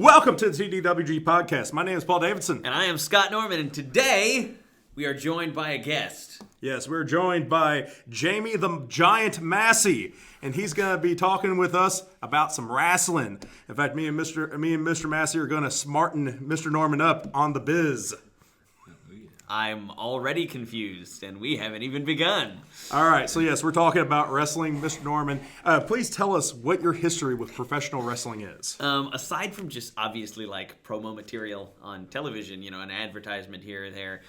Welcome to the TDWG podcast. My name is Paul Davidson. And I am Scott Norman, and today we are joined by a guest. Yes, we're joined by Jamie the Giant Massey, and he's going to be talking with us about some wrestling. In fact, me and Mr. Massey are going to smarten Mr. Norman up on the biz. I'm already confused, and we haven't even begun. All right, so yes, we're talking about wrestling. Mr. Norman, please tell us what your history with professional wrestling is. Aside from just obviously like promo material on television, an advertisement here or there,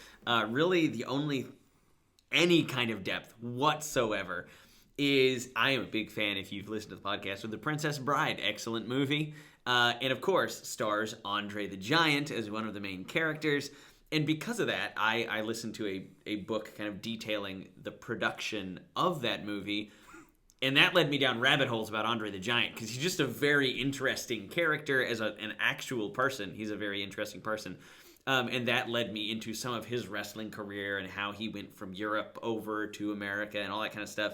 really the only any kind of depth whatsoever is I am a big fan, if you've listened to the podcast, of The Princess Bride. Excellent movie. And of course, stars Andre the Giant as one of the main characters. And because of that, I listened to a book kind of detailing the production of that movie. And that led me down rabbit holes about Andre the Giant, because he's just a very interesting character as an actual person. He's a very interesting person. And that led me into some of his wrestling career and how he went from Europe over to America and all that kind of stuff.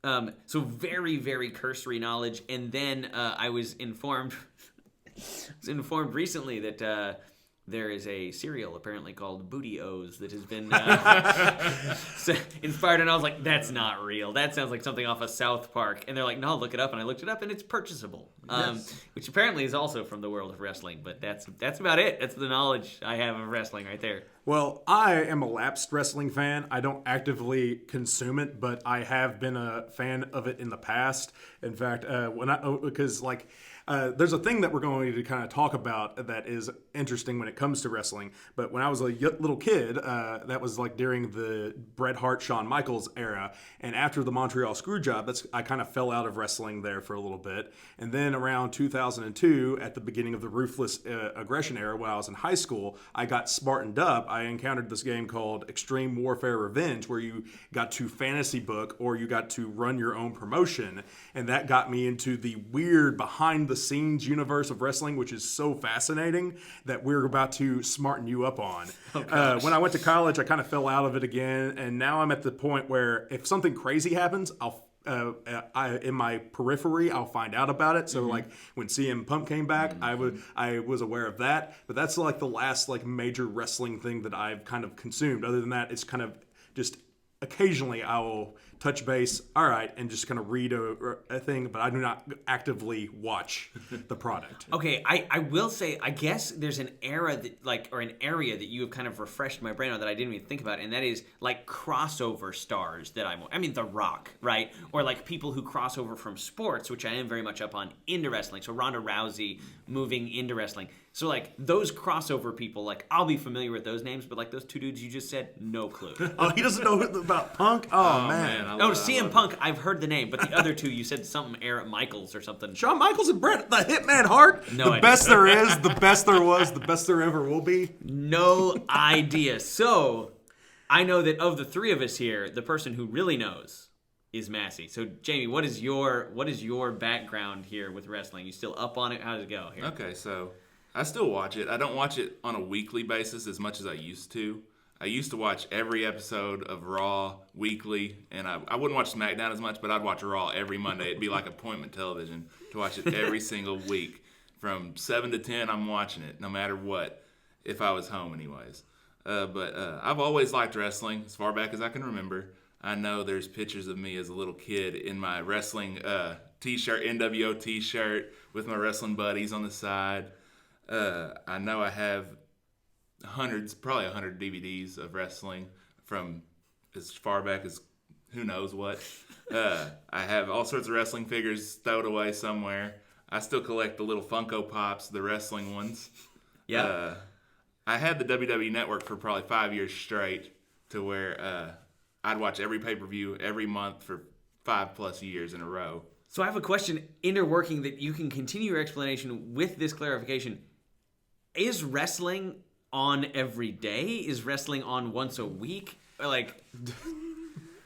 So very, very cursory knowledge. And then I was informed recently that there is a cereal apparently called Booty O's that has been inspired, and I was like, that's not real. That sounds like something off of South Park. And they're like, no, look it up. And I looked it up, and it's purchasable, which apparently is also from the world of wrestling. But that's about it. That's the knowledge I have of wrestling right there. Well, I am a lapsed wrestling fan. I don't actively consume it, but I have been a fan of it in the past. In fact, there's a thing that we're going to kind of talk about that is interesting when it comes to wrestling. But when I was a little kid, that was like during the Bret Hart, Shawn Michaels era. And after the Montreal Screwjob, I kind of fell out of wrestling there for a little bit. And then around 2002, at the beginning of the Ruthless Aggression era, when I was in high school, I got smartened up. I encountered this game called Extreme Warfare Revenge, where you got to fantasy book or you got to run your own promotion. And that got me into the weird behind the scenes universe of wrestling, which is so fascinating that we're about to smarten you up on. When I went to college, I kind of fell out of it again, and now I'm at the point where if something crazy happens, in my periphery, I'll find out about it. So like when CM Punk came back, I was aware of that. But that's like the last like major wrestling thing that I've kind of consumed. Other than that, it's kind of just occasionally I will touch base, all right, and just kind of read a thing, but I do not actively watch the product. Okay, I will say, I guess there's an era or an area that you have kind of refreshed my brain on that I didn't even think about, and that is like crossover stars that I mean, The Rock, right? Or like people who cross over from sports, which I am very much up on, into wrestling. So Ronda Rousey moving into wrestling. So like those crossover people, like I'll be familiar with those names, but like those two dudes you just said, no clue. Oh, he doesn't know about Punk? Oh man. CM Punk, I've heard the name, but the other two, you said something, Eric Michaels or something. Shawn Michaels and Bret, the Hitman Hart. No the idea. Best there is, the best there was, the best there ever will be. No idea. So I know that of the three of us here, the person who really knows is Massey. So Jamie, what is your background here with wrestling? You still up on it? How does it go here? Okay, so I still watch it. I don't watch it on a weekly basis as much as I used to. I used to watch every episode of Raw weekly, and I wouldn't watch SmackDown as much, but I'd watch Raw every Monday. It'd be like appointment television to watch it every single week. From 7 to 10, I'm watching it, no matter what, if I was home anyways. But I've always liked wrestling, as far back as I can remember. I know there's pictures of me as a little kid in my wrestling t-shirt, NWO t-shirt, with my wrestling buddies on the side. I know I have probably 100 DVDs of wrestling from as far back as who knows what. I have all sorts of wrestling figures stowed away somewhere. I still collect the little Funko Pops, the wrestling ones. Yeah. I had the WWE Network for probably 5 years straight, to where I'd watch every pay-per-view every month for 5+ years in a row. So I have a question, interworking, that you can continue your explanation with this clarification. Is wrestling on every day? Is wrestling on once a week? Or like,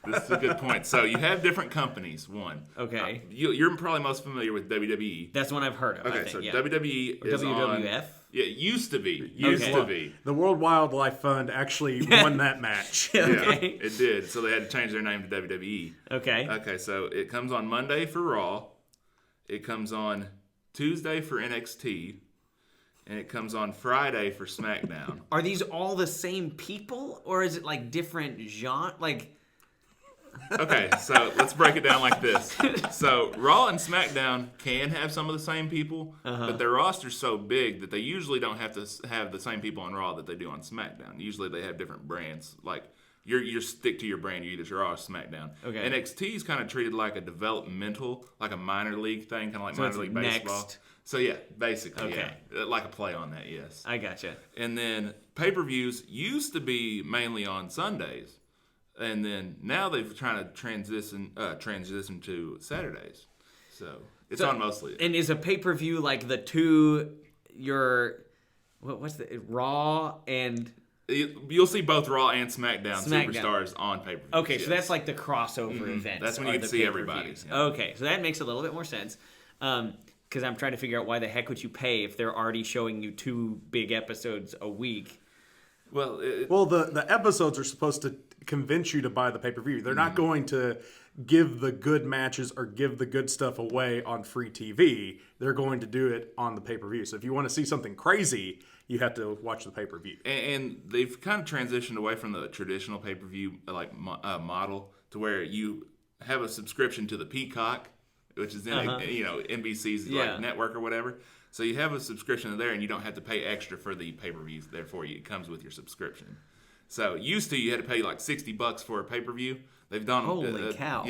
this is a good point. So you have different companies. One, okay, you're probably most familiar with WWE. That's one I've heard of. Okay, I think, so yeah. WWE is WWF. on. Yeah, it used to be. Used to be. The World Wildlife Fund actually won that match. Okay. Yeah, it did. So they had to change their name to WWE. Okay. Okay, so it comes on Monday for Raw. It comes on Tuesday for NXT. and it comes on Friday for SmackDown. Are these all the same people, or is it like different genre? Like, Okay, so let's break it down like this. So Raw and SmackDown can have some of the same people, but their roster's so big that they usually don't have to have the same people on Raw that they do on SmackDown. Usually they have different brands. Like you stick to your brand. You either Raw or SmackDown. Okay. NXT is kind of treated like a developmental, like a minor league thing, kind of like minor league baseball. Next. So yeah, basically, Okay. yeah, like a play on that. Yes. I gotcha. And then pay-per-views used to be mainly on Sundays. And then now they've trying to transition to Saturdays, so it's on mostly. And is a pay-per-view like what's the Raw and You'll see both Raw and SmackDown superstars on pay-per-view. okay, so that's like the crossover event. That's when you can see everybody. Yeah. Okay, so that makes a little bit more sense. Because I'm trying to figure out why the heck would you pay if they're already showing you 2 big episodes a week. Well, the episodes are supposed to convince you to buy the pay-per-view. They're not going to give the good matches or give the good stuff away on free TV. They're going to do it on the pay-per-view. So if you want to see something crazy, you have to watch the pay-per-view. and they've kind of transitioned away from the traditional pay-per-view like model to where you have a subscription to the Peacock, which is in NBC's like network or whatever. So you have a subscription there, and you don't have to pay extra for the pay-per-views. Therefore, it comes with your subscription. So used to, you had to pay like $60 for a pay-per-view. They've done Holy cow!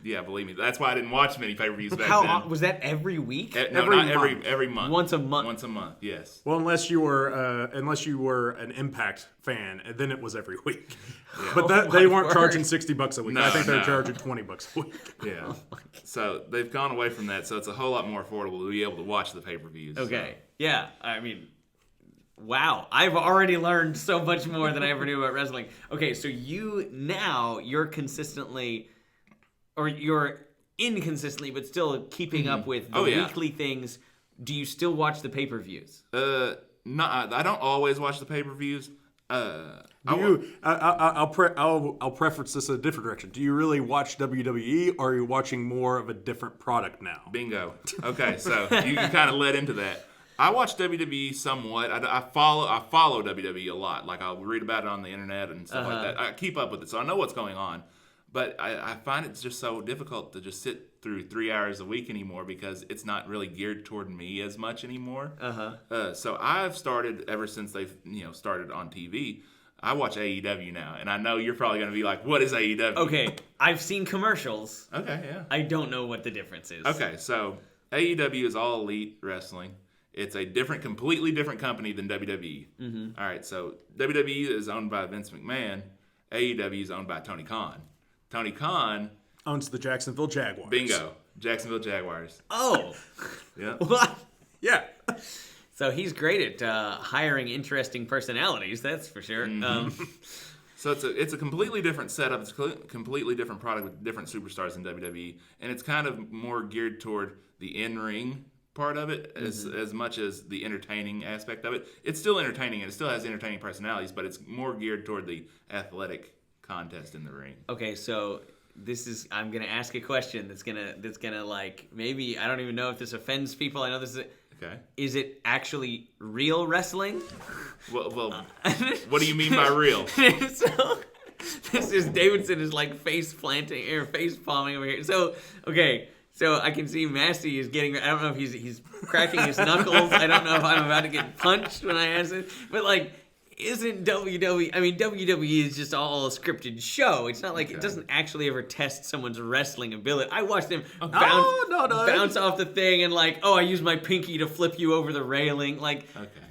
Yeah, believe me. That's why I didn't watch many pay-per-views back then. Was that every week? Every month. Once a month. Once a month. Yes. Well, unless you were an Impact fan, and then it was every week. Yeah. But they weren't charging $60 a week. No, I think they're no. charging $20 a week. Yeah. So they've gone away from that. So it's a whole lot more affordable to be able to watch the pay-per-views. Okay. Yeah. I mean, wow. I've already learned so much more than I ever knew about wrestling. Okay, so you're consistently, or you're inconsistently, but still keeping up with the weekly things. Do you still watch the pay-per-views? No, I don't always watch the pay-per-views. I'll preference this in a different direction. Do you really watch WWE, or are you watching more of a different product now? Bingo. Okay, so you can kind of led into that. I watch WWE somewhat. I follow WWE a lot. Like I'll read about it on the internet and stuff like that. I keep up with it, so I know what's going on. But I find it's just so difficult to just sit through 3 hours a week anymore because it's not really geared toward me as much anymore. So I've started, ever since they've started on TV, I watch AEW now. And I know you're probably going to be like, what is AEW? Okay, I've seen commercials. Okay, yeah. I don't know what the difference is. Okay, so AEW is All Elite Wrestling. It's a completely different company than WWE. All right, so WWE is owned by Vince McMahon. AEW is owned by Tony Khan. Tony Khan owns the Jacksonville Jaguars. Bingo. Jacksonville Jaguars. Oh. Yeah. What? Yeah. So he's great at hiring interesting personalities, that's for sure. So it's a completely different setup. It's a completely different product with different superstars in WWE. And it's kind of more geared toward the in-ring part of it as much as the entertaining aspect of it. It's still entertaining and it still has entertaining personalities, but it's more geared toward the athletic contest in the ring. Okay, so I'm gonna ask a question that's gonna like, maybe, I don't even know if this offends people. I know this is Okay. Is it actually real wrestling? Well, what do you mean by real? So this is Davidson is like face palming over here. So okay. So I can see Massey is getting. I don't know if he's cracking his knuckles. I don't know if I'm about to get punched when I ask it. But like, isn't WWE? I mean, WWE is just all a scripted show. It's not like it doesn't actually ever test someone's wrestling ability. I watched them bounce off the thing and like, I use my pinky to flip you over the railing. Like,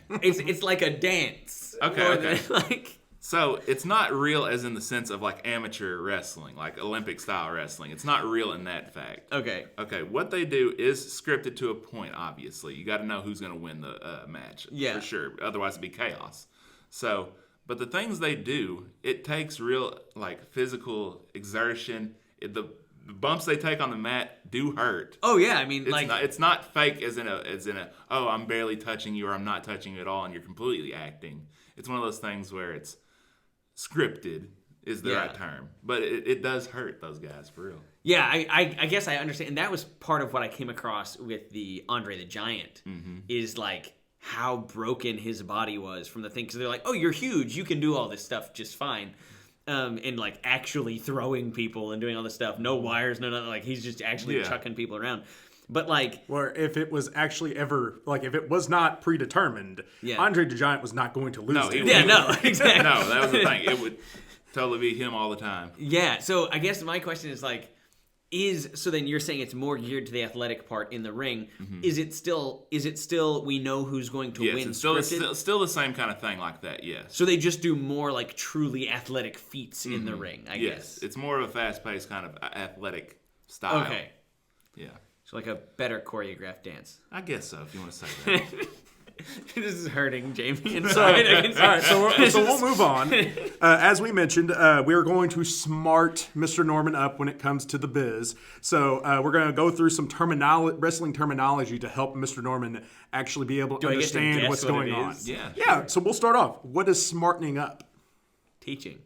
it's like a dance. Okay. Like. So it's not real as in the sense of like amateur wrestling, like Olympic style wrestling. It's not real in that fact. Okay. What they do is scripted to a point, obviously. You got to know who's going to win the match. Yeah. For sure. Otherwise it'd be chaos. So, but the things they do, it takes real like physical exertion. The bumps they take on the mat do hurt. Oh yeah, I mean, it's not fake as in a I'm barely touching you or I'm not touching you at all and you're completely acting. It's one of those things where it's scripted is the right term, but it does hurt those guys for real. Yeah, I guess I understand, and that was part of what I came across with the Andre the Giant is like how broken his body was from the thing. Because they're like, oh, you're huge. You can do all this stuff just fine. And like actually throwing people and doing all this stuff. No wires, no nothing. Like he's just actually chucking people around. But like, or if it was actually ever like if it was not predetermined, Andre the Giant was not going to lose. Exactly. No, that was the thing. It would totally be him all the time. Yeah. So I guess my question is like, so then you're saying it's more geared to the athletic part in the ring. Mm-hmm. Is it still we know who's going to win? It's still the same kind of thing like that, yes. So they just do more like truly athletic feats in the ring, I guess. It's more of a fast-paced kind of athletic style. Okay. Yeah. So like a better choreographed dance. I guess so, if you want to say that. This is hurting Jamie inside. All right, so we'll move on. As we mentioned, we're going to smart Mr. Norman up when it comes to the biz. So we're going to go through some wrestling terminology to help Mr. Norman actually be able to understand what's going on. Yeah. So we'll start off. What is smartening up? Teaching.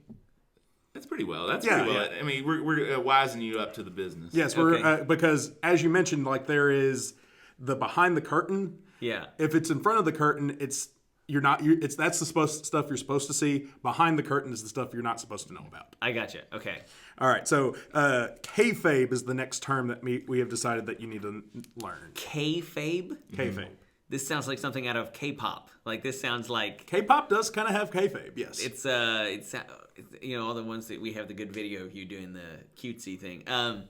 That's pretty well. I mean, we're wising you up to the business. Yes, we're because as you mentioned, like there is the behind the curtain. Yeah. If it's in front of the curtain, that's the stuff you're supposed to see. Behind the curtain is the stuff you're not supposed to know about. I gotcha. Okay. All right. So kayfabe is the next term that we have decided that you need to learn. Kayfabe? Kayfabe. This sounds like something out of K-pop. Like this sounds like K-pop does kind of have kayfabe. Yes. It's all the ones that we have the good video of you doing the cutesy thing. I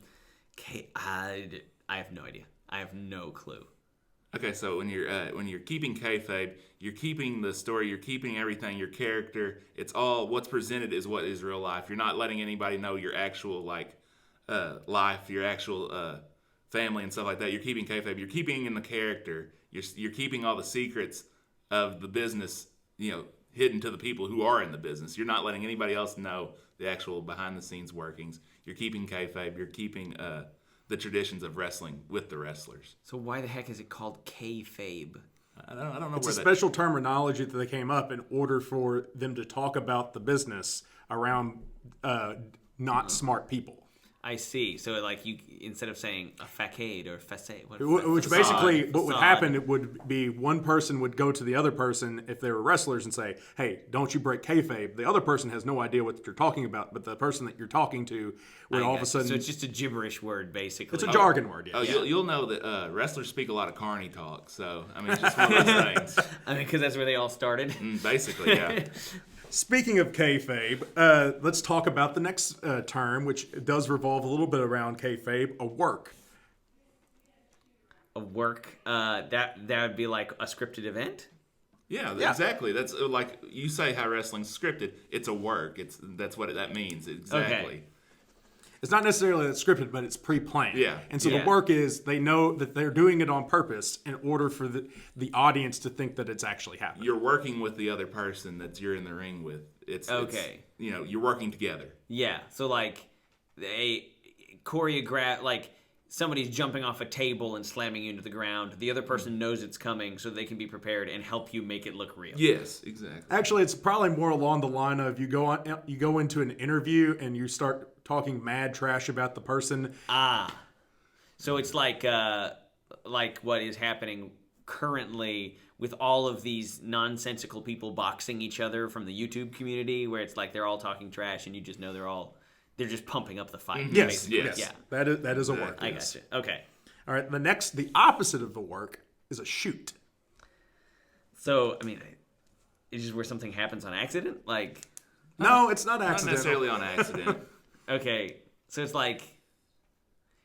have no idea. I have no clue. Okay, so when you're keeping kayfabe, you're keeping the story, you're keeping everything, your character. It's all what's presented is what is real life. You're not letting anybody know your actual life, your actual family and stuff like that. You're keeping kayfabe. You're keeping in the character. You're keeping all the secrets of the business, hidden to the people who are in the business. You're not letting anybody else know the actual behind the scenes workings. You're keeping kayfabe. You're keeping the traditions of wrestling with the wrestlers. So why the heck is it called kayfabe? I don't know. It's a special terminology that they came up in order for them to talk about the business around not smart people. I see. So like you, instead of saying a facade or facade, which basically what would happen, it would be one person would go to the other person if they were wrestlers and say, "Hey, don't you break kayfabe." The other person has no idea what you're talking about, but the person that you're talking to would all of a sudden. So it's just a gibberish word, basically. It's a jargon word. Yeah. You'll know that wrestlers speak a lot of carny talk. So I mean, it's just one of those things. I mean, because that's where they all started. Basically, yeah. Speaking of kayfabe, let's talk about the next term, which does revolve a little bit around kayfabe, a work. A work? That would be like a scripted event? Yeah, exactly. That's like you say how wrestling's scripted. It's a work. That's what that means. Exactly. Okay. It's not necessarily scripted, but it's pre-planned. Yeah. And so the work is they know that they're doing it on purpose in order for the audience to think that it's actually happening. You're working with the other person that you're in the ring with. It's you're working together. Yeah. So like they choreograph, like somebody's jumping off a table and slamming you into the ground. The other person knows it's coming so they can be prepared and help you make it look real. Yes, exactly. Actually, it's probably more along the line of you go into an interview and you start talking mad trash about the person. So it's like what is happening currently with all of these nonsensical people boxing each other from the YouTube community, where it's like they're all talking trash and you just know they're just pumping up the fight. Yes. Yeah. That is a work. I gotcha. Okay. All right. The opposite of the work is a shoot. So, I mean, it's just where something happens on accident? Like... No, it's not accidental. Not necessarily on accident. Okay. So it's like...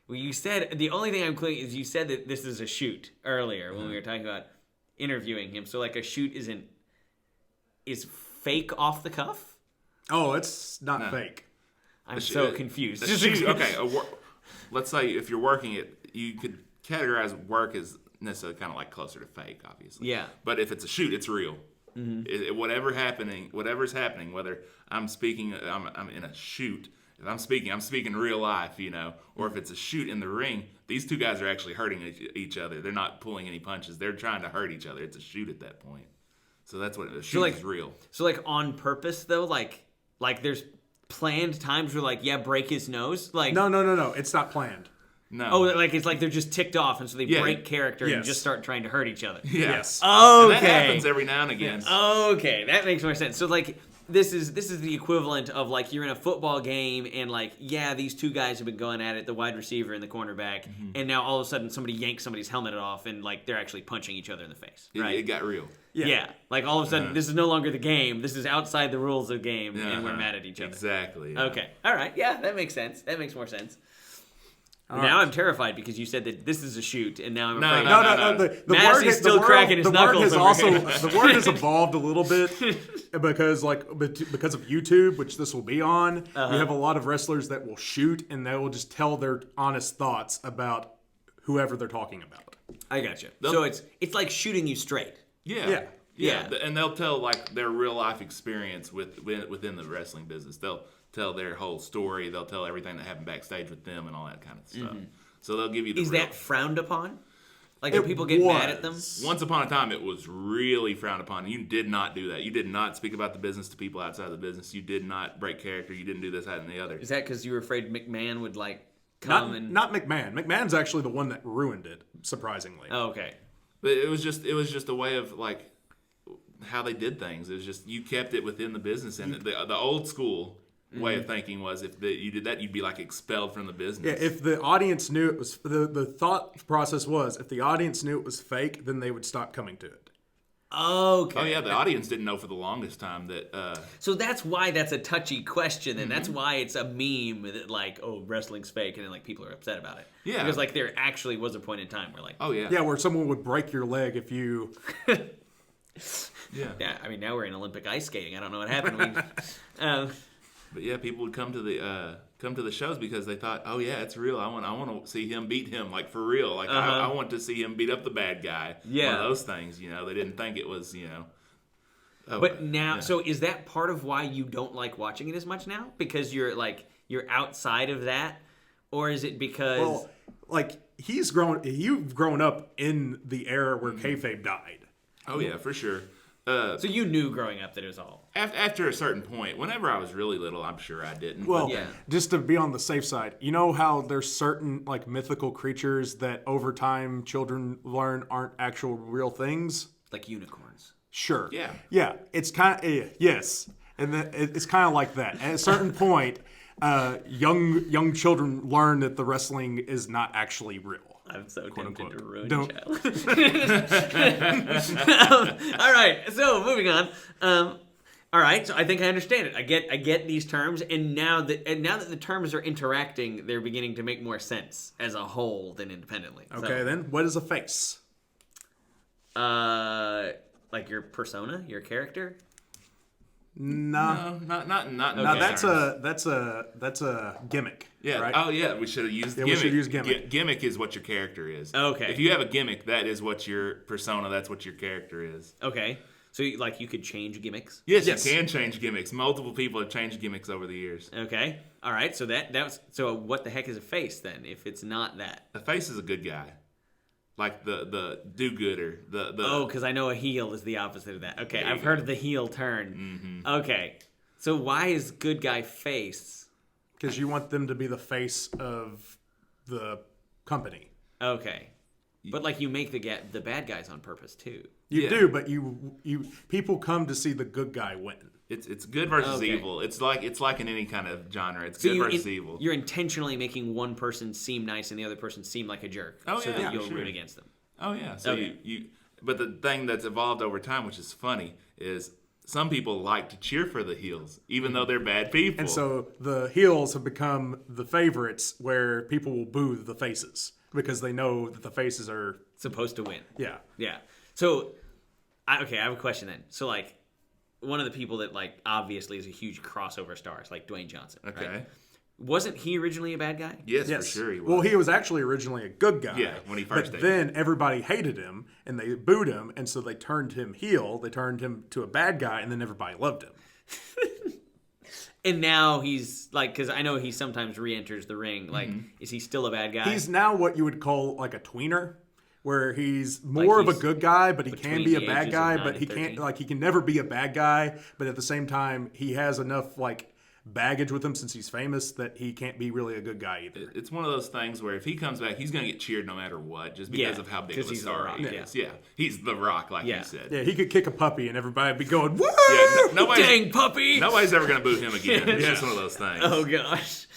Well, you said... The only thing I'm clear is you said that this is a shoot earlier when we were talking about interviewing him. So, like, a shoot is fake off the cuff? Oh, it's not fake. I'm so confused. Okay, let's say if you're working it, you could categorize work as necessarily kind of like closer to fake, obviously. Yeah. But if it's a shoot, it's real. Mm-hmm. Whatever's happening, whether I'm speaking, I'm in a shoot. If I'm speaking real life, or if it's a shoot in the ring, these two guys are actually hurting each other. They're not pulling any punches. They're trying to hurt each other. It's a shoot at that point. So that's what a shoot is real. So like on purpose though, like there's planned times where break his nose. Like no, it's not planned. No. Oh, like it's like they're just ticked off, and so they Yeah. break character and Yes. just start trying to hurt each other. Yeah. Yes. And Okay. that happens every now and again. Okay, that makes more sense. So like this is the equivalent of like you're in a football game and like these two guys have been going at it, the wide receiver and the cornerback, and now all of a sudden somebody yanks somebody's helmet off and like they're actually punching each other in the face. Right? It got real. Yeah. Like all of a sudden this is no longer the game. This is outside the rules of the game and we're mad at each other. Exactly. Yeah. Okay. All right. Yeah, that makes sense. That makes more sense. Now I'm terrified because you said that this is a shoot, and now I'm afraid. No. The Massey's word, still the word, cracking his the word knuckles has over also here. the word has evolved a little bit because because of YouTube, which this will be on. You have a lot of wrestlers that will shoot and they will just tell their honest thoughts about whoever they're talking about. I got you. So it's like shooting you straight. Yeah. Yeah. And they'll tell like their real life experience within the wrestling business. They'll tell their whole story. They'll tell everything that happened backstage with them and all that kind of stuff. So they'll give you the Is real. that frowned upon? Like, do people get mad at them? Once upon a time, it was really frowned upon. You did not do that. You did not speak about the business to people outside of the business. You did not break character. You didn't do this, that, and the other. Is that because you were afraid McMahon would like come and? Not McMahon. McMahon's actually the one that ruined it, surprisingly. Oh, okay. But it was just a way of like how they did things. It was just you kept it within the business, and the old school way of thinking was if you did that, you'd be like expelled from the business. Yeah, if the audience knew it was the thought process was if the audience knew it was fake, then they would stop coming to it. Okay. Oh yeah, the audience didn't know for the longest time that. So that's why that's a touchy question, and that's why it's a meme that like, oh, wrestling's fake, and then like people are upset about it. Yeah. Because like there actually was a point in time where like, Oh yeah. Yeah, where someone would break your leg if you. yeah. I mean, now we're in Olympic ice skating. I don't know what happened. But yeah, people would come to the shows because they thought, oh yeah, it's real. I want to see him beat him like for real. Like I want to see him beat up the bad guy. Yeah. One of those things. They didn't think it was. Oh, But now, so is that part of why you don't like watching it as much now? Because you're outside of that, or is it because? Well, like you've grown up in the era where kayfabe died. Oh yeah, for sure. So you knew growing up that it was all. After a certain point, whenever I was really little, I'm sure I didn't. Well, Yeah. just to be on the safe side, you know how there's certain like mythical creatures that over time children learn aren't actual real things? Like unicorns. Sure. Yeah. Yeah. It's kind of yes, and it's kind of like that. At a certain point, young children learn that the wrestling is not actually real. I'm so tempted unquote. to ruin Don't. your child. All right, so moving on. All right, so I think I understand it. I get these terms, and now that the terms are interacting, they're beginning to make more sense as a whole than independently. Okay, then what is a face? like your persona, your character. No. not Now that's a gimmick. Yeah. Right? Oh, yeah. We should have used gimmick. we should use gimmick. Gimmick is what your character is. Okay. If you have a gimmick, that is what your persona. That's what your character is. Okay. So you could change gimmicks. Yes, Yes. you can change gimmicks. Multiple people have changed gimmicks over the years. Okay. All right. So so what the heck is a face then? If it's not that. A face is a good guy, like the do-gooder. Oh, because I know a heel is the opposite of that. Okay, There you I've go. heard of the heel turn. Okay, so why is good guy face? Because you want them to be the face of the company. Okay, but you make the bad guys on purpose too. You Yeah. do, but you people come to see the good guy win. It's good versus Okay. evil. It's like in any kind of genre. It's good versus evil. You're intentionally making one person seem nice and the other person seem like a jerk, Oh, so yeah, that you'll sure. root against them. Oh yeah. So Okay. you but the thing that's evolved over time, which is funny, is some people like to cheer for the heels, even though they're bad people. And so the heels have become the favorites where people will boo the faces because they know that the faces are Supposed to win. yeah. Yeah. So, I have a question then. So, one of the people that, obviously is a huge crossover star is, Dwayne Johnson. Okay. Right? Wasn't he originally a bad guy? Yes, Yes. for sure he was. Well, he was actually originally a good guy. Yeah, when he first But debuted. then everybody hated him and they booed him, and so they turned him heel. They turned him to a bad guy, and then everybody loved him. And now he's, because I know he sometimes re-enters the ring. Is he still a bad guy? He's now what you would call a tweener, where he's more of a he's good guy, but he can between be a the bad ages guy, of 9 but he and can't 13. he can never be a bad guy, but at the same time he has enough baggage with him since he's famous that he can't be really a good guy either. It's one of those things where if he comes back, he's going to get cheered no matter what, just because of how big of a star he is. Yeah, he's The Rock, like you said. Yeah, he could kick a puppy and everybody would be going, woo! Yeah, Dang puppy! Nobody's ever going to boo him again. It's just one of those things. Oh gosh.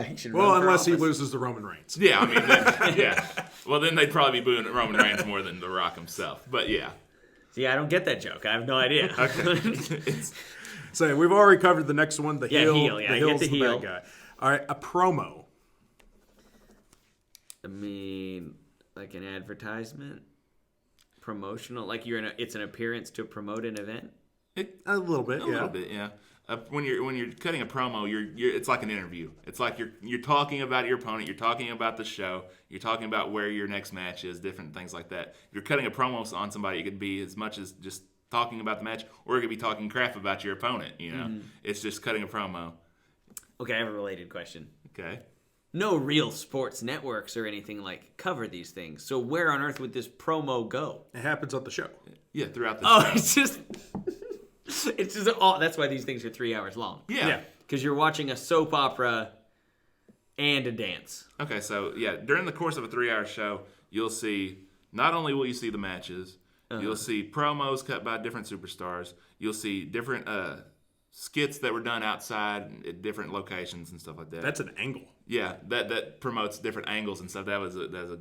He should Well, run for unless he office. loses to Roman Reigns. Yeah, I mean, yeah. Well, then they'd probably be booing Roman Reigns more than The Rock himself. But yeah. See, I don't get that joke. I have no idea. Okay. So we've already covered the next one, the heel. Yeah, the I heel's get the heel. bad guy. All right, a promo. I mean, like an advertisement, promotional, like it's an appearance to promote an event. A little bit, A little bit, yeah. When you're cutting a promo, it's like an interview. It's like you're talking about your opponent, you're talking about the show, you're talking about where your next match is, different things like that. If you're cutting a promo on somebody, it could be as much as just talking about the match, or it could be talking crap about your opponent. It's just cutting a promo. Okay, I have a related question. Okay. No real sports networks or anything like cover these things. So where on earth would this promo go? It happens on the show. Yeah, throughout the Oh, show. it's just all. That's why these things are 3 hours long. Yeah. Because you're watching a soap opera and a dance. Okay, so yeah, during the course of a 3-hour show, you'll see, not only will you see the matches, you'll see promos cut by different superstars. You'll see different skits that were done outside at different locations and stuff like that. That's an angle. Yeah, that promotes different angles and stuff. That was another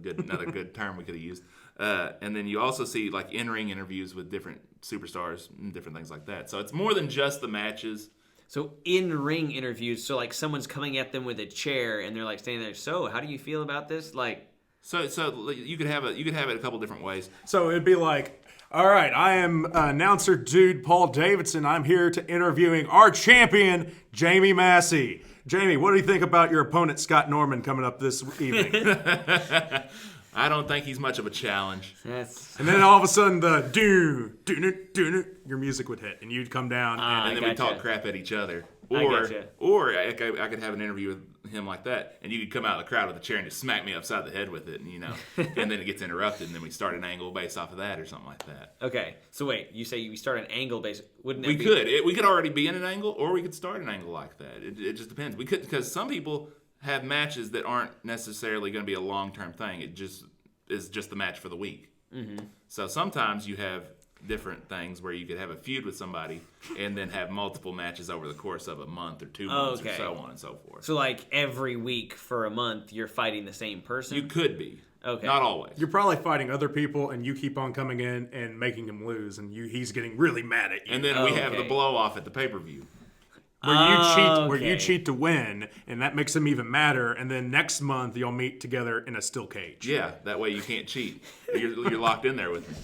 good term we could have used. And then you also see like in-ring interviews with different superstars and different things like that. So it's more than just the matches. So in-ring interviews, so like someone's coming at them with a chair and they're like standing there, so how do you feel about this? Like, So you could have it a couple different ways. So it'd be like, all right, I am announcer dude Paul Davidson. I'm here to interviewing our champion, Jamie Massey. Jamie, what do you think about your opponent, Scott Norman, coming up this evening? I don't think he's much of a challenge. And then all of a sudden the your music would hit and you'd come down And then we gotcha. talk crap at each other. gotcha. Or I could have an interview with him like that, and you could come out of the crowd with a chair and just smack me upside the head with it, and then it gets interrupted, and then we start an angle based off of that or something like that. okay, so wait, you say we start an angle base? Wouldn't We that be? could. We could already be in an angle, or we could start an angle like that. It just depends. We could, because some people have matches that aren't necessarily going to be a long-term thing. It just is just the match for the week. Mm-hmm. So sometimes you have different things where you could have a feud with somebody and then have multiple matches over the course of a month or 2 months or so on and so forth. So like every week for a month, you're fighting the same person? You could be. Okay. Not always. You're probably fighting other people, and you keep on coming in and making him lose, and he's getting really mad at you. And then we have the Okay. blow off at the pay-per-view. Where you Okay. cheat to win, and that makes him even madder. And then next month you'll meet together in a steel cage. Yeah, that way you can't cheat. You're locked in there with me.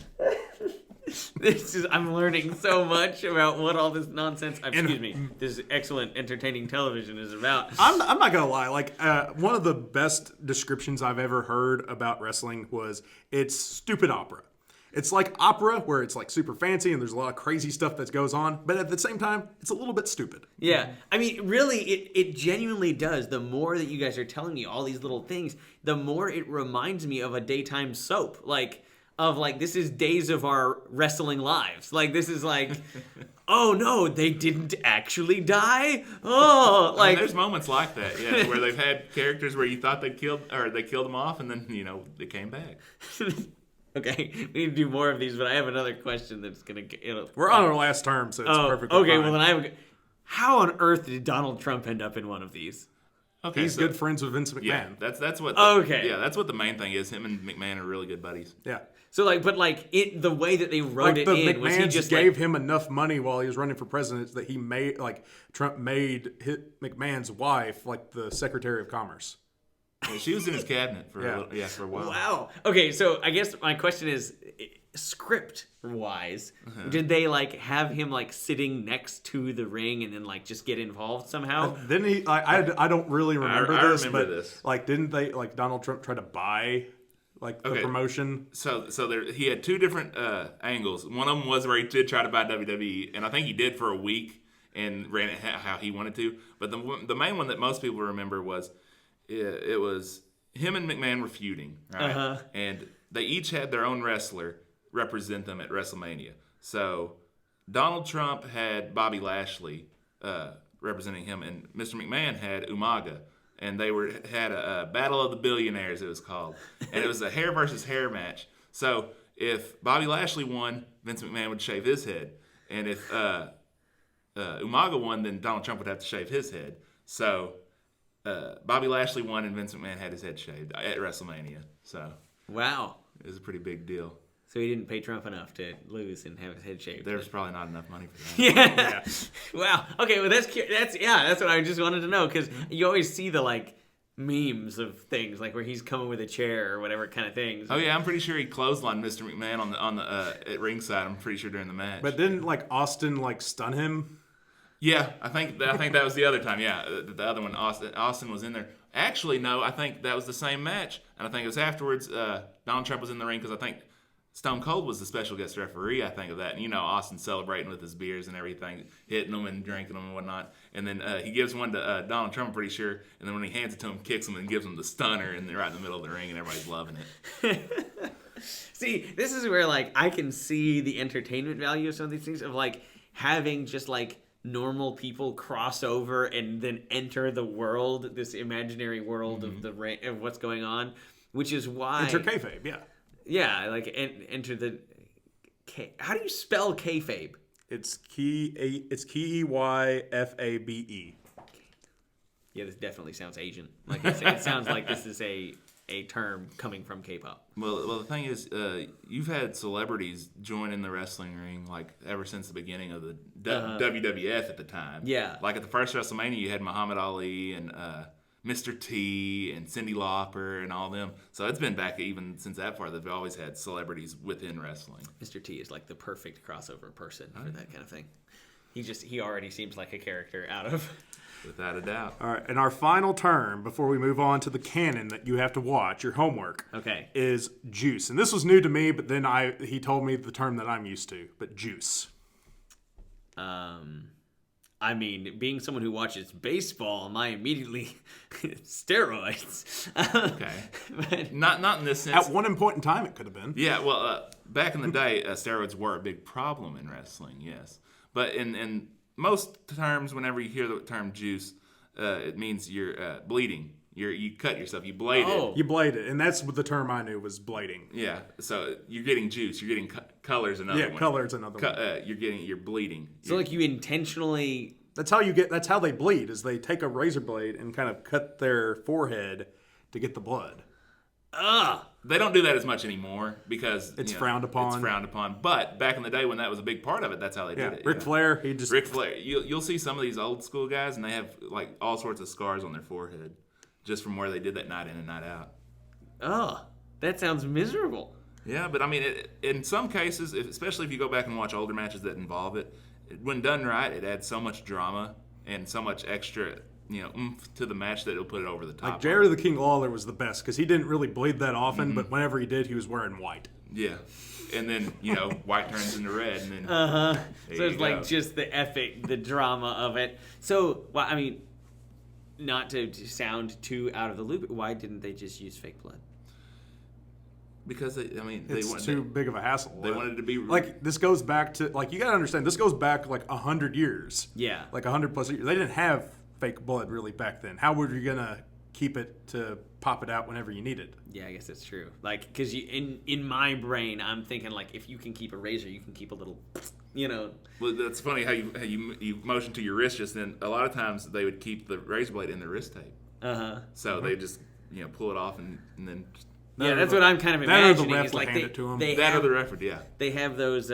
I'm learning so much about what all this nonsense, this excellent entertaining television is about. I'm not gonna lie. Like one of the best descriptions I've ever heard about wrestling was it's stupid opera. It's like opera where it's like super fancy and there's a lot of crazy stuff that goes on, but at the same time, it's a little bit stupid. Yeah. I mean, really, it genuinely does. The more that you guys are telling me all these little things, the more it reminds me of a daytime soap. This is days of our wrestling lives. Like, this is like, oh no, they didn't actually die? Oh, I like... mean, there's moments like that, yeah, where they've had characters where you thought they killed them off, and then, they came back. Okay, we need to do more of these, but I have another question that's going to... We're on our last term, so it's perfectly okay, fine. well then I have... How on earth did Donald Trump end up in one of these? Okay, He's good friends with Vince McMahon. Yeah, that's what. Okay. Yeah, that's what the main thing is. Him and McMahon are really good buddies. Yeah. So the way that they wrote Like it the in was he McMahons just gave him enough money while he was running for president that he made, Trump made McMahon's wife like the Secretary of Commerce. Yeah, she was in his cabinet for Yeah. for a while. Wow. Okay, so I guess my question is, script-wise, did they have him sitting next to the ring and then just get involved somehow? Then I don't really remember I this, remember but this. didn't they Donald Trump try to buy the promotion? So he had two different angles. One of them was where he did try to buy WWE, and I think he did for a week and ran it how he wanted to. But the main one that most people remember was it was him and McMahon were feuding, right? And they each had their own wrestler represent them at Wrestlemania. So Donald Trump had Bobby Lashley representing him, and Mr. McMahon had Umaga. And they had a Battle of the Billionaires, it was called. And it was a hair versus hair match. So if Bobby Lashley won, Vince McMahon would shave his head. And if Umaga won, then Donald Trump would have to shave his head. So Bobby Lashley won, and Vince McMahon had his head shaved at WrestleMania. So Wow. it was a pretty big deal. So he didn't pay Trump enough to lose and have his head shaved. There was probably not enough money for that. Yeah. Wow. Okay. Well, that's what I just wanted to know, because you always see the like memes of things like where he's coming with a chair or whatever kind of things. Oh yeah, I'm pretty sure he clotheslined Mr. McMahon on the at ringside. I'm pretty sure during the match. But didn't like Austin like stun him? Yeah, I think that was the other time. Yeah, the other one, Austin was in there. Actually, no, I think that was the same match, and I think it was afterwards. Donald Trump was in the ring because I think Stone Cold was the special guest referee, I think, of that. And, Austin celebrating with his beers and everything, hitting them and drinking them and whatnot. And then he gives one to Donald Trump, I'm pretty sure. And then when he hands it to him, kicks him and gives him the stunner. And they're right in the middle of the ring, and everybody's loving it. See, this is where, like, I can see the entertainment value of some of these things, of, like, having just, like, normal people cross over and then enter the world, this imaginary world of what's going on, which is why... Enter kayfabe, yeah. Yeah, like enter the. How do you spell kayfabe? It's Keyfabe. Yeah, this definitely sounds Asian. Like it sounds like this is a term coming from K-pop. Well, the thing is, you've had celebrities join in the wrestling ring like ever since the beginning of the WWF at the time. Yeah. Like at the first WrestleMania, you had Muhammad Ali and Mr. T and Cyndi Lauper and all them. So it's been back even since that far. They've always had celebrities within wrestling. Mr. T is like the perfect crossover person for that kind of thing. He already seems like a character out of... Without a doubt. All right, and our final term before we move on to the canon that you have to watch, your homework, is juice. And this was new to me, but then he told me the term that I'm used to, but juice. I mean, being someone who watches baseball, my immediately steroids. Okay, but not in this sense. At one point in time, it could have been. Yeah, well, back in the day, steroids were a big problem in wrestling. Yes, but in most terms, whenever you hear the term juice, it means you're bleeding. You cut yourself. You blade it. You blade it, and that's what the term I knew was blading. Yeah, so you're getting juice. You're getting color's another one. Yeah, color's another one. You're bleeding. So like you intentionally. That's how they bleed. Is they take a razor blade and kind of cut their forehead to get the blood. They don't do that as much anymore because it's frowned upon. It's frowned upon. But back in the day when that was a big part of it, that's how they did it. Ric Flair, Ric Flair. You'll see some of these old school guys, and they have like all sorts of scars on their forehead just from where they did that night in and night out. That sounds miserable. Yeah, but I mean, in some cases, especially if you go back and watch older matches that involve it, when done right, it adds so much drama and so much extra, oomph to the match that it'll put it over the top. Like Jerry the King Lawler was the best because he didn't really bleed that often, but whenever he did, he was wearing white. Yeah, and then white turns into red, and then So it's like just the drama of it. So, well, I mean, not to sound too out of the loop, why didn't they just use fake blood? Because it's too big of a hassle. They wanted to be like this goes back to you gotta understand this goes back like 100 years. Yeah, like 100 plus years. They didn't have fake blood really back then. How were you gonna keep it to pop it out whenever you need it? Yeah, I guess that's true. Like, because in my brain, I'm thinking like if you can keep a razor, you can keep a little, Well, that's funny how you motioned to your wrist just then. A lot of times they would keep the razor blade in the wrist tape. So they just pull it off and then. Yeah, that's what I'm kind of imagining. That or the ref would hand it to them. Or the ref would, yeah. They have those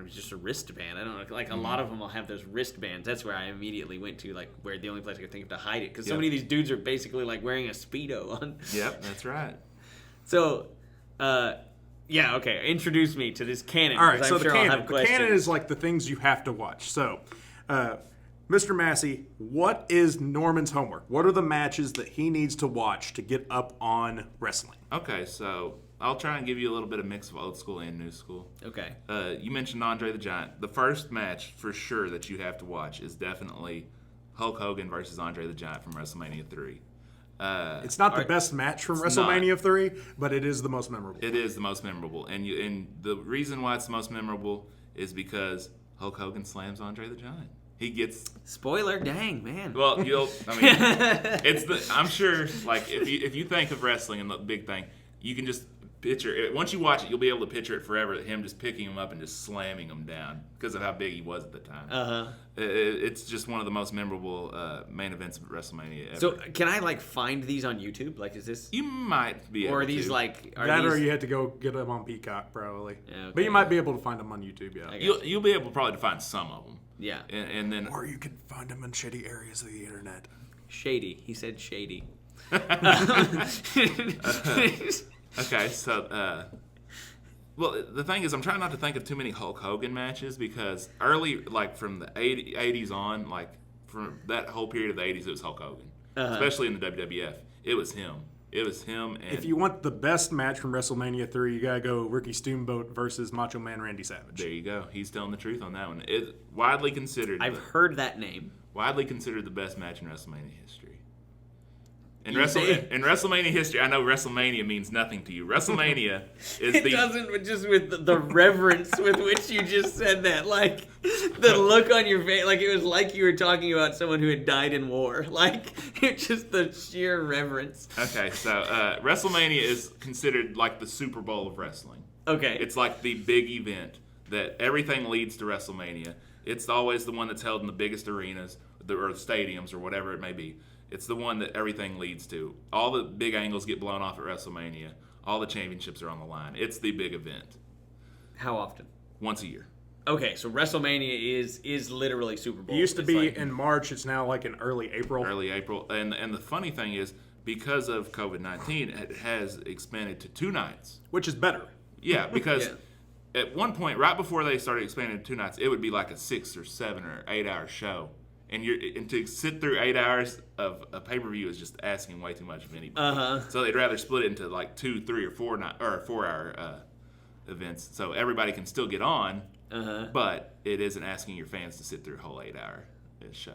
just a wristband. I don't know. Like a lot of them will have those wristbands. That's where I immediately went to, like where the only place I could think of to hide it, because so many of these dudes are basically like wearing a Speedo on. Yep, that's right. So, okay. Introduce me to this canon. All right, so the canon. The canon is like the things you have to watch. So, Mr. Massey, what is Norman's homework? What are the matches that he needs to watch to get up on wrestling? Okay, so I'll try and give you a little bit of mix of old school and new school. Okay. You mentioned Andre the Giant. The first match for sure that you have to watch is definitely Hulk Hogan versus Andre the Giant from WrestleMania 3. It's not the best match from WrestleMania 3, but it is the most memorable. It is the most memorable. And the reason why it's the most memorable is because Hulk Hogan slams Andre the Giant. He gets Spoiler, dang man. well. I'm sure. Like if you think of wrestling and the big thing, you can just picture it. Once you watch it, you'll be able to picture it forever. Him just picking him up and just slamming him down because of how big he was at the time. It's just one of the most memorable main events of WrestleMania ever. So can I find these on YouTube? Is this? You might be able Or are these to. Or you had to go get them on Peacock probably. Yeah, okay. But you might be able to find them on YouTube. Yeah. You'll be able probably to find some of them. Yeah. And then Or you can find them in shitty areas of the internet. Shady. He said shady. okay, so well, the thing is, I'm trying not to think of too many Hulk Hogan matches because early, from the 80s on, from that whole period of the 80s, it was Hulk Hogan, especially in the WWF. It was him. And if you want the best match from WrestleMania 3, you gotta go Ricky Steamboat versus Macho Man Randy Savage. There you go. He's telling the truth on that one. It's widely considered. I've heard that name. Widely considered the best match in WrestleMania history. In WrestleMania history, I know WrestleMania means nothing to you. WrestleMania is It doesn't, but just with the reverence with which you just said that. The look on your face, it was like you were talking about someone who had died in war. It's just the sheer reverence. Okay, so WrestleMania is considered the Super Bowl of wrestling. Okay. It's the big event that everything leads to WrestleMania. It's always the one that's held in the biggest arenas or stadiums or whatever it may be. It's the one that everything leads to. All the big angles get blown off at WrestleMania. All the championships are on the line. It's the big event. How often? Once a year. Okay, so WrestleMania is literally Super Bowl. It used to be in March. It's now in early April. Early April. And the funny thing is, because of COVID-19, it has expanded to 2 nights. Which is better. Yeah, because at one point, right before they started expanding to 2 nights, it would be a 6 or 7 or 8 hour show. And to sit through 8 hours of a pay-per-view is just asking way too much of anybody. So they'd rather split it into 2, 3, or 4 4-hour events, so everybody can still get on. But it isn't asking your fans to sit through a whole 8 hour show.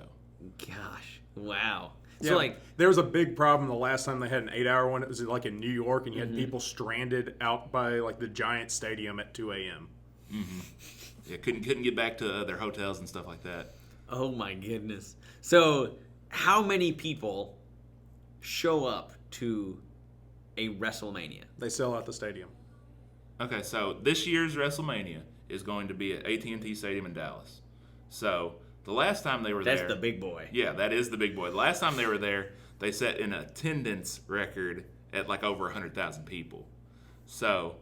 Gosh, wow. Yeah, So there was a big problem the last time they had an 8 hour one. It was in New York, and you had people stranded out by the Giant Stadium at 2 a.m. Yeah, couldn't get back to their hotels and stuff like that. Oh my goodness. So, how many people show up to a WrestleMania? They sell out the stadium. Okay, so this year's WrestleMania is going to be at AT&T Stadium in Dallas. So, the last time they were there... That's the big boy. Yeah, that is the big boy. The last time they were there, they set an attendance record at over 100,000 people. So,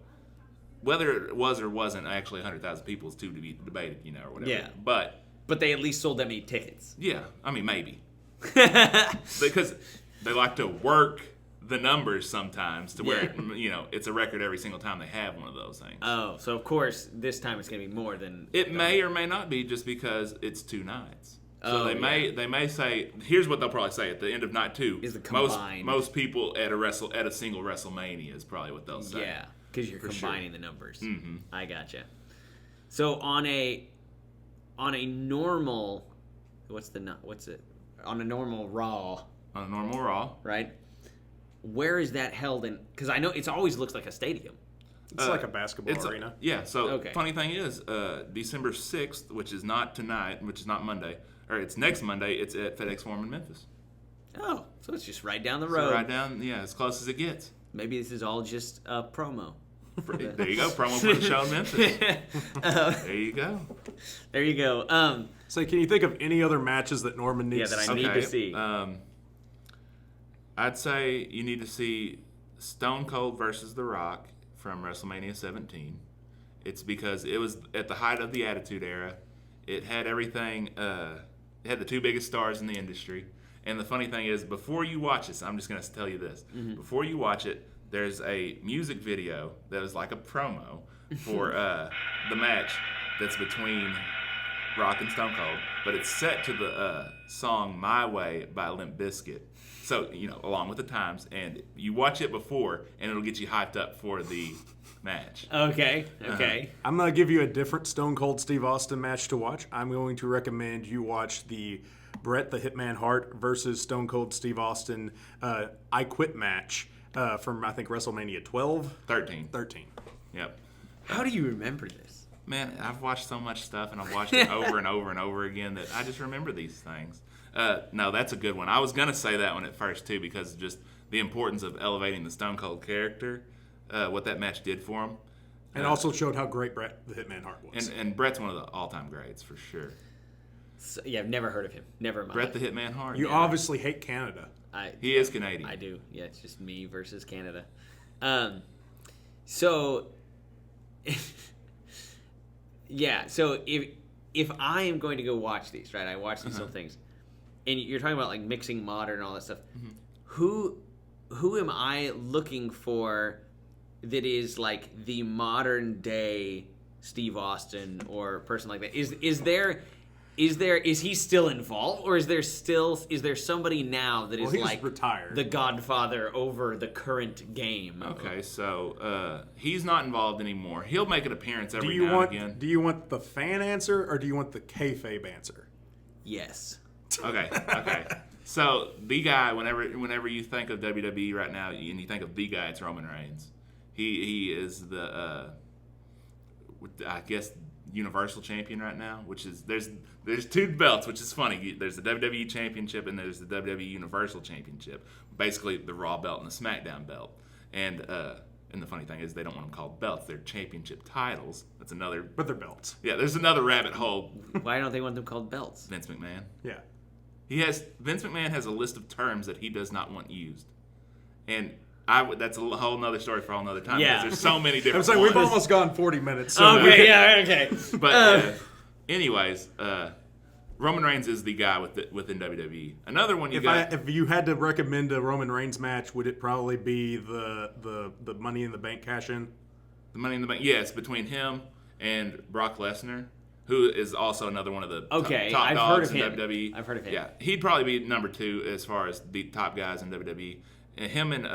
whether it was or wasn't actually 100,000 people is to be debated, or whatever. Yeah. But they at least sold that many tickets. Yeah, maybe. Because they like to work the numbers sometimes to where, it's a record every single time they have one of those things. Oh, so of course, this time it's going to be more than... It may or may not be just because it's 2 nights. So they may say, here's what they'll probably say at the end of night 2. Is the combined. Most people at a single WrestleMania is probably what they'll say. Yeah, because you're combining the numbers. Mm-hmm. I gotcha. So on a normal, on a normal Raw. On a normal Raw. Right? Where is that held in? Because I know it always looks like a stadium. It's like a basketball arena. Funny thing is, December 6th, which is not tonight, which is not Monday, or it's next Monday, it's at FedEx Forum in Memphis. Oh, so it's just right down the road. So right down, as close as it gets. Maybe this is all just a promo. There you go, promo for the show in Memphis. There you go. There you go. So can you think of any other matches that Norman needs that I need to see? I'd say you need to see Stone Cold versus The Rock from WrestleMania 17. It's because it was at the height of the Attitude Era. It had everything. It had the 2 biggest stars in the industry. And the funny thing is, before you watch this, I'm just going to tell you this. Mm-hmm. Before you watch it, there's a music video that is like a promo for the match that's between Rock and Stone Cold, but it's set to the song "My Way" by Limp Bizkit. So along with the times, and you watch it before, and it'll get you hyped up for the match. Okay. I'm gonna give you a different Stone Cold Steve Austin match to watch. I'm going to recommend you watch the Bret the Hitman Hart versus Stone Cold Steve Austin I Quit match from I think WrestleMania 13. Yep. How do you remember this? Man, I've watched so much stuff, and I've watched it over and over and over again that I just remember these things. No, that's a good one. I was going to say that one at first, too, because just the importance of elevating the Stone Cold character, what that match did for him. And also showed how great Bret the Hitman Hart was. And Bret's one of the all-time greats, for sure. So, yeah, I've never heard of him. Never mind. Bret the Hitman Hart. You obviously hate Canada. He is Canadian. I do. Yeah, it's just me versus Canada. So, yeah. So if I am going to go watch these, right? I watch these little things, and you're talking about like mixing modern and all that stuff. Mm-hmm. Who am I looking for that is like the modern day Steve Austin or person like that? Is he still involved, or is there somebody now that is like retired, the Godfather over the current game? Okay, so he's not involved anymore. He'll make an appearance every now and again. Do you want the fan answer, or do you want the kayfabe answer? Yes. Okay. So the guy, whenever you think of WWE right now, and you think of the guy, it's Roman Reigns. He is the I guess Universal Champion right now, which is there's two belts, which is funny. There's the WWE Championship and there's the WWE Universal Championship. Basically, the Raw belt and the SmackDown belt. And the funny thing is, they don't want them called belts; they're championship titles. That's another. But they're belts. Yeah, there's another rabbit hole. Why don't they want them called belts? Vince McMahon. Yeah. Vince McMahon has a list of terms that he does not want used, and that's a whole nother story for a whole nother time. Yeah. There's so many different. I was like, ones. we've almost gone 40 minutes. So okay. Yeah. Okay. But anyways, Roman Reigns is the guy within WWE. Another one if you had to recommend a Roman Reigns match, would it probably be the Money in the Bank cash-in? The Money in the Bank, yes, between him and Brock Lesnar, who is also another one of the top dogs in WWE. I've heard of him. Yeah, he'd probably be number 2 as far as the top guys in WWE. And him and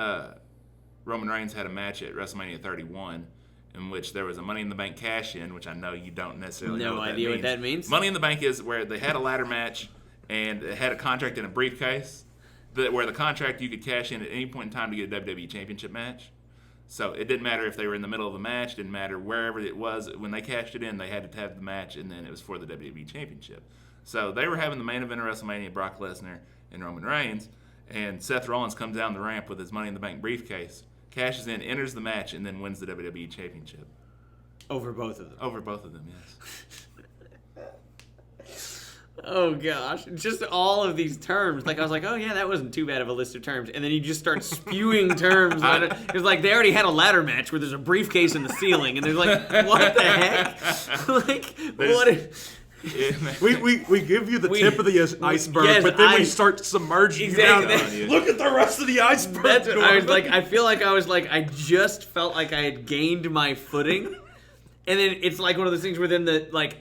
Roman Reigns had a match at WrestleMania 31 in which there was a Money in the Bank cash-in, which I know you don't necessarily know what that means. No idea what that means. Money in the Bank is where they had a ladder match and it had a contract in a briefcase, where the contract you could cash in at any point in time to get a WWE Championship match. So it didn't matter if they were in the middle of a match, didn't matter wherever it was. When they cashed it in, they had to have the match, and then it was for the WWE Championship. So they were having the main event of WrestleMania, Brock Lesnar and Roman Reigns, and Seth Rollins comes down the ramp with his Money in the Bank briefcase, cashes in, enters the match, and then wins the WWE Championship. Over both of them. Over both of them, yes. Oh gosh, just all of these terms. Like I was like, oh yeah, that wasn't too bad of a list of terms. And then you just start spewing terms. It's like they already had a ladder match where there's a briefcase in the ceiling, and they're like, what the heck? Like we give you the tip of the iceberg, yes, but then we start submerging exactly. you down. Look at the rest of the iceberg. That's what I was like. I feel like I just felt like I had gained my footing. And then it's like one of those things where then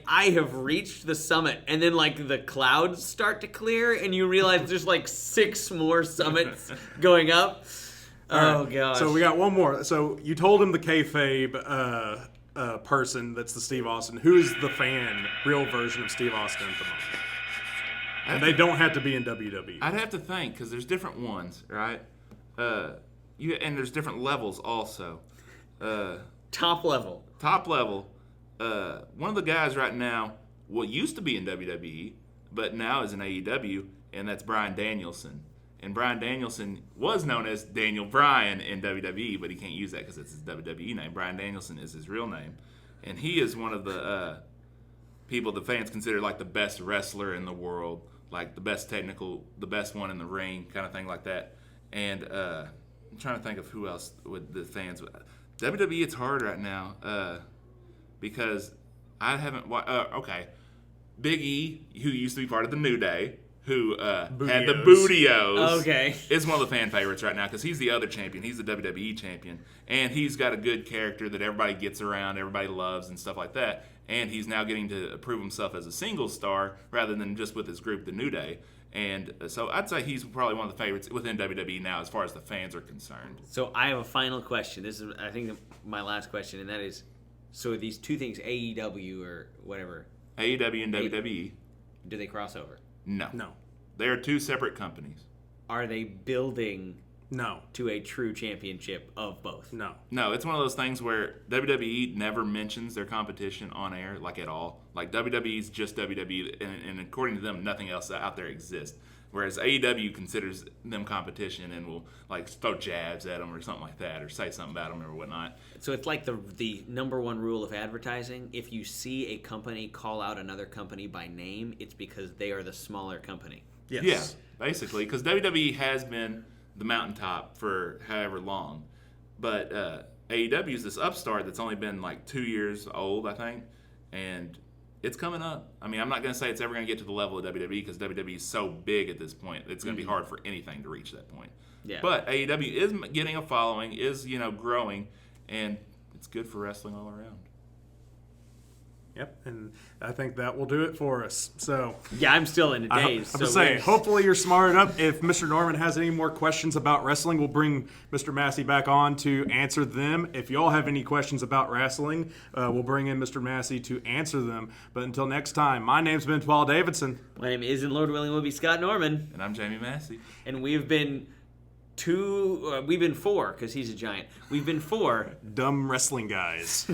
I have reached the summit, and then like the clouds start to clear, and you realize there's like 6 more summits going up. Oh gosh! So we got one more. So you told him the kayfabe person that's the Steve Austin. Who's the real version of Steve Austin at the moment? And they don't have to be in WWE. I'd have to think because there's different ones, right? And there's different levels also. Top level. One of the guys right now, used to be in WWE, but now is in AEW, and that's Bryan Danielson. And Bryan Danielson was known as Daniel Bryan in WWE, but he can't use that because it's his WWE name. Bryan Danielson is his real name. And he is one of the people the fans consider like the best wrestler in the world, like the best the best one in the ring, kind of thing like that. And I'm trying to think of who else would the fans would. WWE, it's hard right now because I haven't watched. Okay, Big E, who used to be part of the New Day, who had the Bootios, okay, is one of the fan favorites right now because he's the other champion. He's the WWE champion, and he's got a good character that everybody gets around, everybody loves, and stuff like that. And he's now getting to prove himself as a single star rather than just with his group, the New Day. And so I'd say he's probably one of the favorites within WWE now as far as the fans are concerned. So I have a final question. This is, I think, my last question, and that is, so these two things, AEW or whatever. AEW and WWE. Do they cross over? No. No. They are 2 separate companies. Are they building No. to a true championship of both. No. No, it's one of those things where WWE never mentions their competition on air, like at all. Like WWE's just WWE, and according to them, nothing else out there exists. Whereas AEW considers them competition and will like throw jabs at them or something like that, or say something about them or whatnot. So it's like the number one rule of advertising. If you see a company call out another company by name, it's because they are the smaller company. Yes. Yeah, basically, because WWE has been the mountaintop for however long, but AEW is this upstart that's only been like 2 years old, I think, and it's coming up. I mean, I'm not going to say it's ever going to get to the level of WWE because WWE is so big at this point. It's going to be hard for anything to reach that point. Yeah. But AEW is getting a following, is growing, and it's good for wrestling all around. Yep, and I think that will do it for us. So Yeah, I'm still in a daze. I'm just saying, hopefully you're smart enough. If Mr. Norman has any more questions about wrestling, we'll bring Mr. Massey back on to answer them. If y'all have any questions about wrestling, we'll bring in Mr. Massey to answer them. But until next time, my name's been Twal Davidson. My name is, and Lord willing, will be Scott Norman. And I'm Jamie Massey. And we've been four, because he's a giant. We've been four Dumb wrestling guys.